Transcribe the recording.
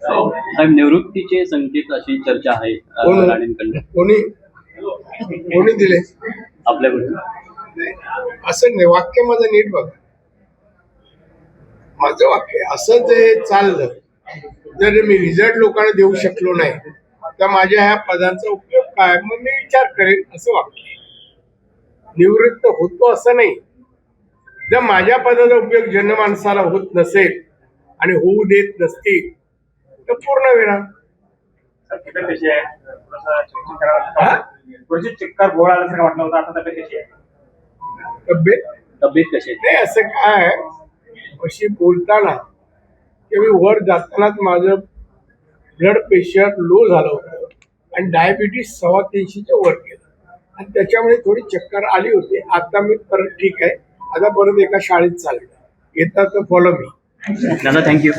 साहेब, निवृत्तीचे संकेत अशी चर्चा आहे राणेंकडून. कोणी दिले आपल्याकडून असं नाही. वाक्य माझं नीट बघ. माझं वाक्य असं जे चाललं, जर मी रिझल्ट लोकांना देऊ शकलो नाही तर माझ्या ह्या पदांचा उपयोग काय, मग मी विचार करेन असं वाक्य. निवृत्त होतो असं नाही. जर माझ्या पदाचा उपयोग जनमानसाला होत नसेल आणि होऊ देत नसतील तर पूर्ण विराम. चिक्कार गोळा आल्यासारखं वाटलं होतं, आता तब्येत कशी आहे? तब्येत कशी आहे? नाही असं काय, अशी बोलताना किंवा वर जातानाच माझं ब्लड प्रेशर लो झालं होतं आणि डायबिटीस 350च्या वर गेलं आणि त्याच्यामुळे थोडी चक्कर आली होती. आता मी परत ठीक आहे. आता परत एका शाळेत चाललो. येतात तर फॉलो मी. दादा, थँक्यू.